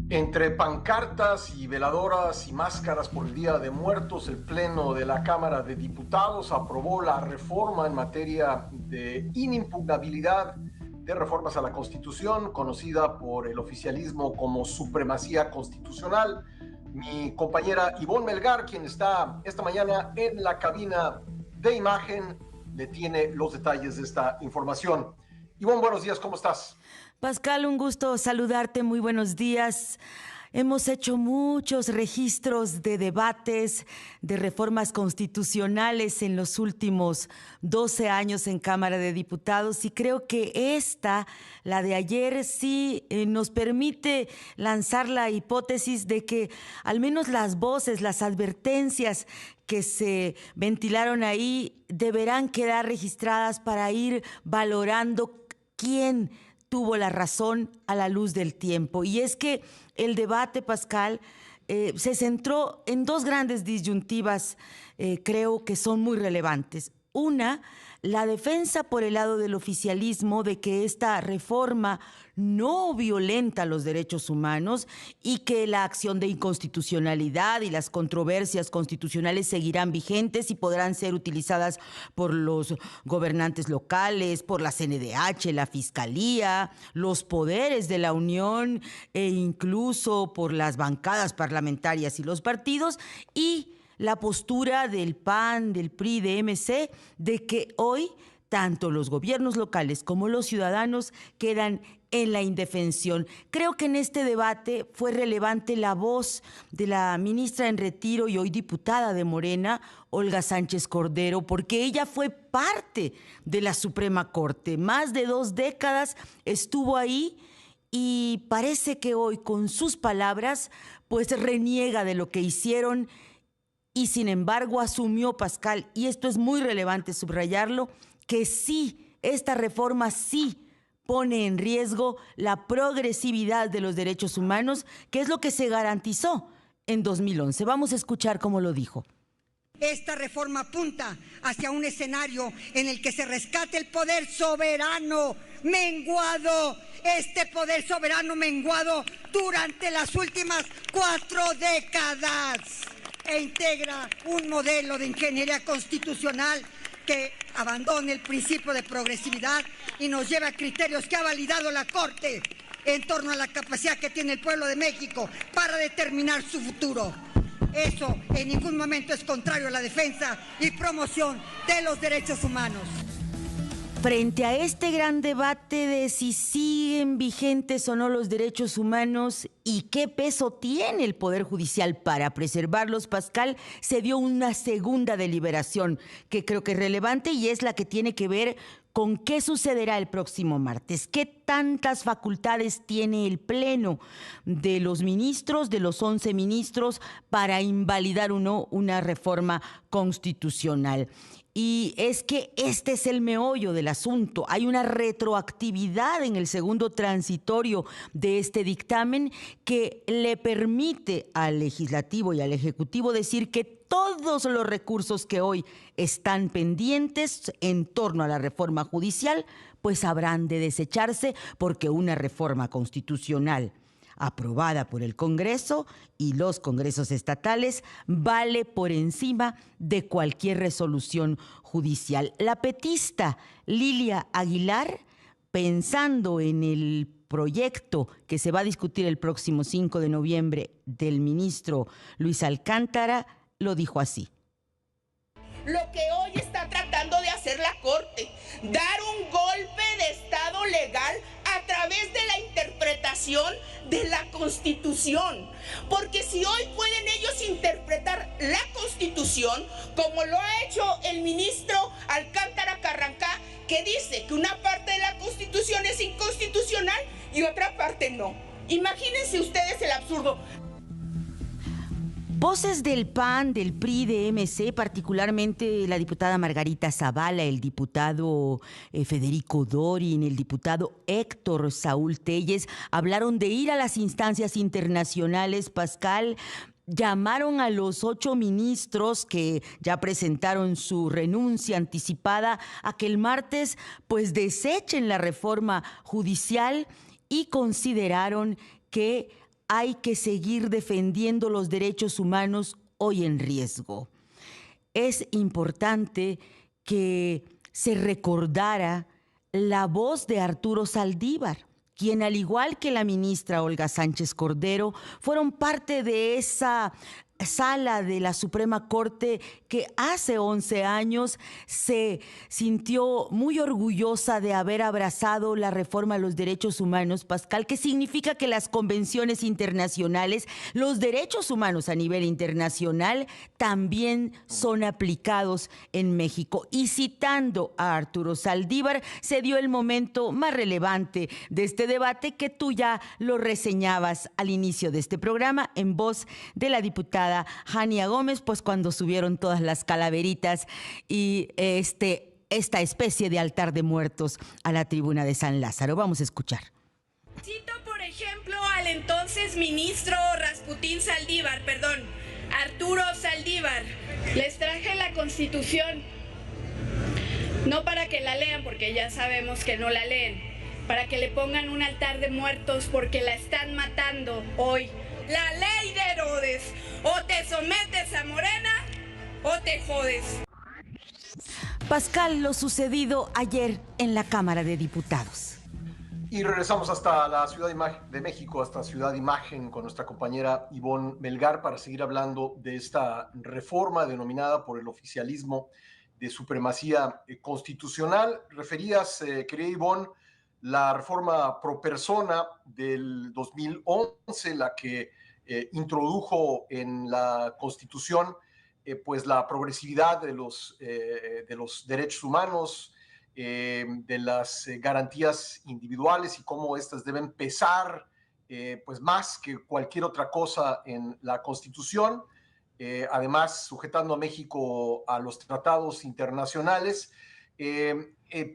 Entre pancartas y veladoras y máscaras por el Día de Muertos, el Pleno de la Cámara de Diputados aprobó la reforma en materia de inimpugnabilidad de reformas a la Constitución, conocida por el oficialismo como supremacía constitucional. Mi compañera Ivonne Melgar, quien está esta mañana en la cabina de imagen, le tiene los detalles de esta información. Ivonne, buenos días, ¿cómo estás? Pascal, un gusto saludarte, muy buenos días. Hemos hecho muchos registros de debates, de reformas constitucionales en los últimos 12 años en Cámara de Diputados y creo que esta, la de ayer, sí nos permite lanzar la hipótesis de que al menos las voces, las advertencias que se ventilaron ahí deberán quedar registradas para ir valorando quién tuvo la razón a la luz del tiempo. Y es que el debate, Pascal, se centró en dos grandes disyuntivas, creo que son muy relevantes. Una, la defensa por el lado del oficialismo de que esta reforma no violenta los derechos humanos y que la acción de inconstitucionalidad y las controversias constitucionales seguirán vigentes y podrán ser utilizadas por los gobernantes locales, por la CNDH, la Fiscalía, los poderes de la Unión e incluso por las bancadas parlamentarias y los partidos, y la postura del PAN, del PRI, de MC, de que hoy tanto los gobiernos locales como los ciudadanos quedan en la indefensión. Creo que en este debate fue relevante la voz de la ministra en retiro y hoy diputada de Morena, Olga Sánchez Cordero, porque ella fue parte de la Suprema Corte. Más de 2 décadas estuvo ahí y parece que hoy con sus palabras pues reniega de lo que hicieron y sin embargo asumió, Pascal, y esto es muy relevante subrayarlo, que sí, esta reforma sí pone en riesgo la progresividad de los derechos humanos, que es lo que se garantizó en 2011. Vamos a escuchar cómo lo dijo. Esta reforma apunta hacia un escenario en el que se rescate el poder soberano menguado, este poder soberano menguado durante las últimas 4 décadas, e integra un modelo de ingeniería constitucional que abandone el principio de progresividad y nos lleva a criterios que ha validado la Corte en torno a la capacidad que tiene el pueblo de México para determinar su futuro. Eso en ningún momento es contrario a la defensa y promoción de los derechos humanos. Frente a este gran debate de si siguen vigentes o no los derechos humanos y qué peso tiene el Poder Judicial para preservarlos, Pascal, se dio una segunda deliberación que creo que es relevante y es la que tiene que ver con qué sucederá el próximo martes. ¿Qué tantas facultades tiene el Pleno de los ministros, de los 11 ministros, para invalidar o no una reforma constitucional? Y es que este es el meollo del asunto. Hay una retroactividad en el segundo transitorio de este dictamen que le permite al legislativo y al ejecutivo decir que todos los recursos que hoy están pendientes en torno a la reforma judicial, pues habrán de desecharse porque una reforma constitucional aprobada por el Congreso y los congresos estatales vale por encima de cualquier resolución judicial. La petista Lilia Aguilar, pensando en el proyecto que se va a discutir el próximo 5 de noviembre del ministro Luis Alcántara, lo dijo así. Lo que hoy está tratando de hacer la Corte, dar un golpe de Estado legal a través de la interpretación de la Constitución. Porque si hoy pueden ellos interpretar la Constitución, como lo ha hecho el ministro Alcántara Carrancá, que dice que una parte de la Constitución es inconstitucional y otra parte no. Imagínense ustedes el absurdo. Voces del PAN, del PRI, de MC, particularmente la diputada Margarita Zavala, el diputado Federico Dorin, el diputado Héctor Saúl Telles, hablaron de ir a las instancias internacionales, Pascal. Llamaron a los 8 ministros que ya presentaron su renuncia anticipada a que el martes pues desechen la reforma judicial y consideraron que hay que seguir defendiendo los derechos humanos hoy en riesgo. Es importante que se recordara la voz de Arturo Saldívar, quien, al igual que la ministra Olga Sánchez Cordero, fueron parte de esa sala de la Suprema Corte que hace 11 años se sintió muy orgullosa de haber abrazado la reforma a los derechos humanos, Pascal, que significa que las convenciones internacionales, los derechos humanos a nivel internacional, también son aplicados en México. Y citando a Arturo Saldívar, se dio el momento más relevante de este debate que tú ya lo reseñabas al inicio de este programa en voz de la diputada Jania Gómez, pues cuando subieron todas las calaveritas y esta especie de altar de muertos a la tribuna de San Lázaro. Vamos a escuchar. Cito, por ejemplo, al entonces ministro Arturo Saldívar. Les traje la Constitución, no para que la lean, porque ya sabemos que no la leen, para que le pongan un altar de muertos porque la están matando hoy. La ley de Herodes, o te sometes a Morena o te jodes. Pascal, lo sucedido ayer en la Cámara de Diputados. Y regresamos hasta la Ciudad de México, hasta Ciudad Imagen, con nuestra compañera Ivonne Melgar para seguir hablando de esta reforma denominada por el oficialismo de supremacía constitucional. Referías, querida Ivonne, la reforma pro persona del 2011, la que introdujo en la Constitución pues la progresividad de los derechos humanos, de las garantías individuales y cómo estas deben pesar pues más que cualquier otra cosa en la Constitución, además sujetando a México a los tratados internacionales.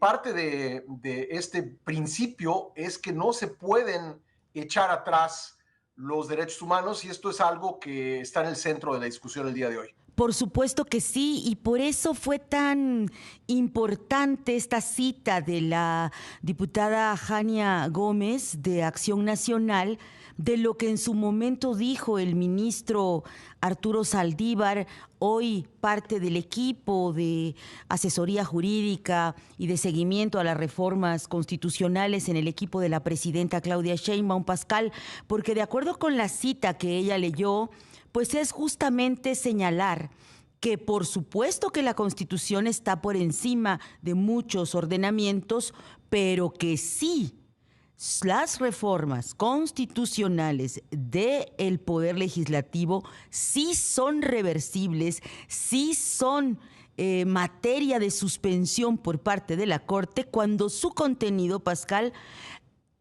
Parte de este principio es que no se pueden echar atrás los derechos humanos y esto es algo que está en el centro de la discusión el día de hoy. Por supuesto que sí, y por eso fue tan importante esta cita de la diputada Jania Gómez de Acción Nacional, de lo que en su momento dijo el ministro Arturo Saldívar, hoy parte del equipo de asesoría jurídica y de seguimiento a las reformas constitucionales en el equipo de la presidenta Claudia Sheinbaum, Pascal, porque de acuerdo con la cita que ella leyó, pues es justamente señalar que por supuesto que la Constitución está por encima de muchos ordenamientos, pero que sí las reformas constitucionales del Poder Legislativo sí son reversibles, sí son materia de suspensión por parte de la Corte cuando su contenido, Pascal,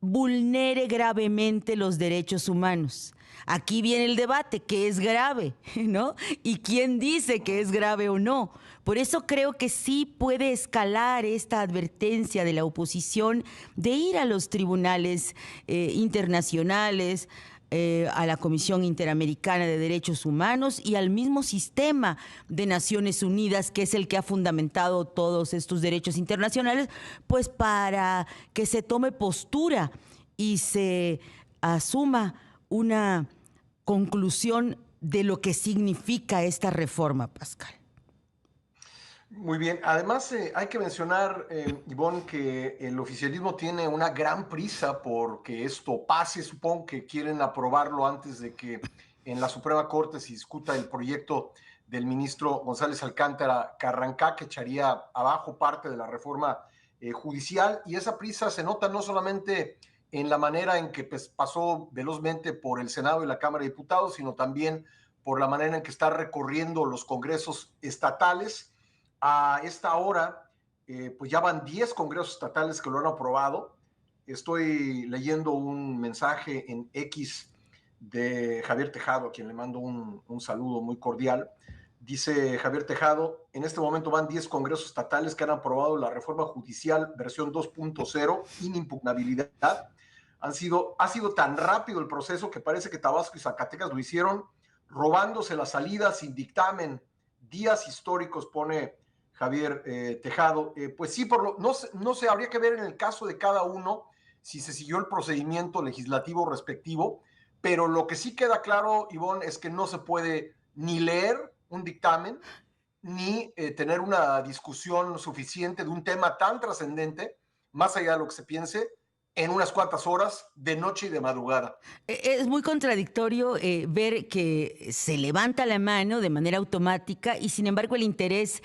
vulnere gravemente los derechos humanos. Aquí viene el debate, ¿qué es grave? ¿No? ¿Y quién dice que es grave o no? Por eso creo que sí puede escalar esta advertencia de la oposición de ir a los tribunales internacionales, a la Comisión Interamericana de Derechos Humanos y al mismo sistema de Naciones Unidas, que es el que ha fundamentado todos estos derechos internacionales, pues para que se tome postura y se asuma una conclusión de lo que significa esta reforma, Pascal. Muy bien. Además, hay que mencionar, Ivonne, que el oficialismo tiene una gran prisa porque esto pase. Supongo que quieren aprobarlo antes de que en la Suprema Corte se discuta el proyecto del ministro González Alcántara Carrancá, que echaría abajo parte de la reforma judicial. Y esa prisa se nota no solamente en la manera en que pues, pasó velozmente por el Senado y la Cámara de Diputados, sino también por la manera en que está recorriendo los congresos estatales. A esta hora, pues ya van 10 congresos estatales que lo han aprobado. Estoy leyendo un mensaje en X de Javier Tejado, a quien le mando un saludo muy cordial. Dice Javier Tejado, en este momento van 10 congresos estatales que han aprobado la reforma judicial versión 2.0, inimpugnabilidad. Ha sido tan rápido el proceso que parece que Tabasco y Zacatecas lo hicieron robándose la salida sin dictamen. Días históricos, pone Javier Tejado. Pues sí, no sé, habría que ver en el caso de cada uno si se siguió el procedimiento legislativo respectivo, pero lo que sí queda claro, Ivonne, es que no se puede ni leer un dictamen, ni tener una discusión suficiente de un tema tan trascendente, más allá de lo que se piense, en unas cuantas horas, de noche y de madrugada. Es muy contradictorio ver que se levanta la mano de manera automática y sin embargo el interés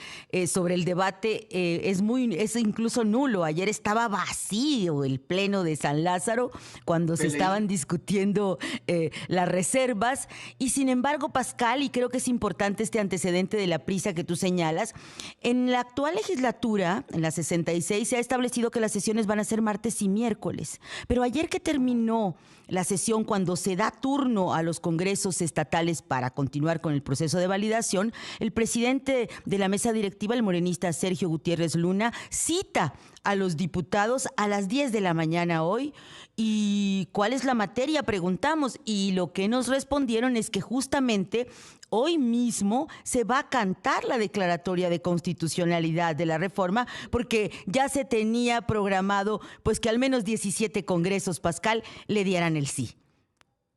sobre el debate es incluso nulo. Ayer estaba vacío el pleno de San Lázaro cuando se estaban discutiendo las reservas y sin embargo, Pascal, y creo que es importante este antecedente de la prisa que tú señalas, en la actual legislatura, en la 66, se ha establecido que las sesiones van a ser martes y miércoles. Pero ayer que terminó la sesión, cuando se da turno a los congresos estatales para continuar con el proceso de validación, el presidente de la mesa directiva, el morenista Sergio Gutiérrez Luna, cita a los diputados a las 10 de la mañana hoy. ¿Y cuál es la materia?, preguntamos. Y lo que nos respondieron es que justamente hoy mismo se va a cantar la declaratoria de constitucionalidad de la reforma, porque ya se tenía programado pues que al menos 17 congresos, Pascal, le dieran el sí.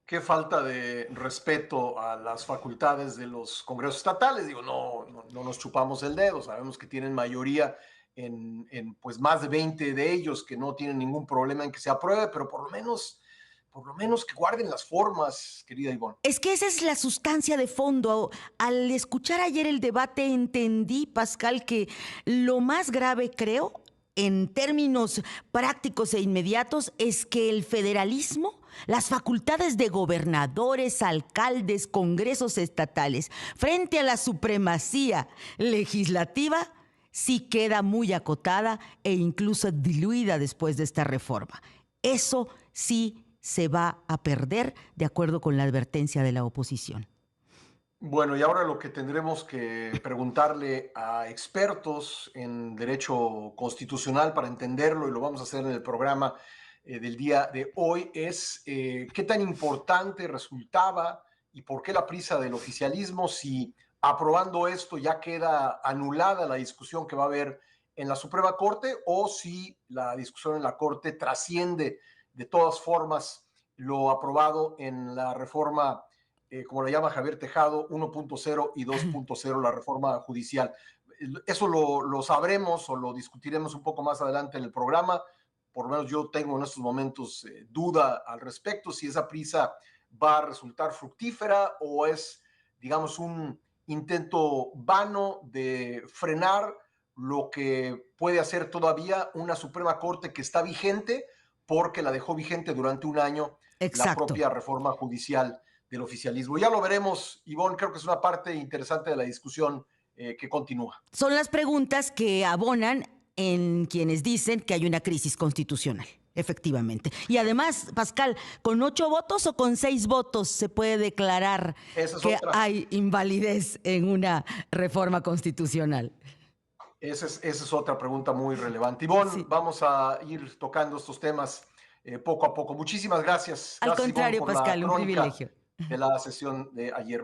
Qué falta de respeto a las facultades de los congresos estatales. Digo, no nos chupamos el dedo, sabemos que tienen mayoría en pues más de 20 de ellos, que no tienen ningún problema en que se apruebe, pero por lo menos que guarden las formas, querida Ivonne. Es que esa es la sustancia de fondo. Al escuchar ayer el debate entendí, Pascal, que lo más grave, creo, en términos prácticos e inmediatos, es que el federalismo, las facultades de gobernadores, alcaldes, congresos estatales, frente a la supremacía legislativa, sí queda muy acotada e incluso diluida después de esta reforma. Eso sí se va a perder, de acuerdo con la advertencia de la oposición. Bueno, y ahora lo que tendremos que preguntarle a expertos en derecho constitucional para entenderlo, y lo vamos a hacer en el programa del día de hoy, es qué tan importante resultaba y por qué la prisa del oficialismo, si aprobando esto ya queda anulada la discusión que va a haber en la Suprema Corte, o si la discusión en la Corte trasciende de todas formas lo aprobado en la reforma, como le llama Javier Tejado, 1.0 y 2.0, la reforma judicial. Eso lo sabremos o lo discutiremos un poco más adelante en el programa. Por lo menos yo tengo en estos momentos duda al respecto, si esa prisa va a resultar fructífera o es, digamos, un intento vano de frenar lo que puede hacer todavía una Suprema Corte que está vigente, porque la dejó vigente durante un año. Exacto. La propia reforma judicial del oficialismo. Ya lo veremos, Ivonne, creo que es una parte interesante de la discusión que continúa. Son las preguntas que abonan en quienes dicen que hay una crisis constitucional, efectivamente. Y además, Pascal, ¿con 8 votos o con 6 votos se puede declarar que hay invalidez en una reforma constitucional? Esa es otra pregunta muy relevante. Ivonne, sí, vamos a ir tocando estos temas poco a poco. Muchísimas gracias. Al contrario, Ivonne, por Pascal, la un privilegio de la sesión de ayer.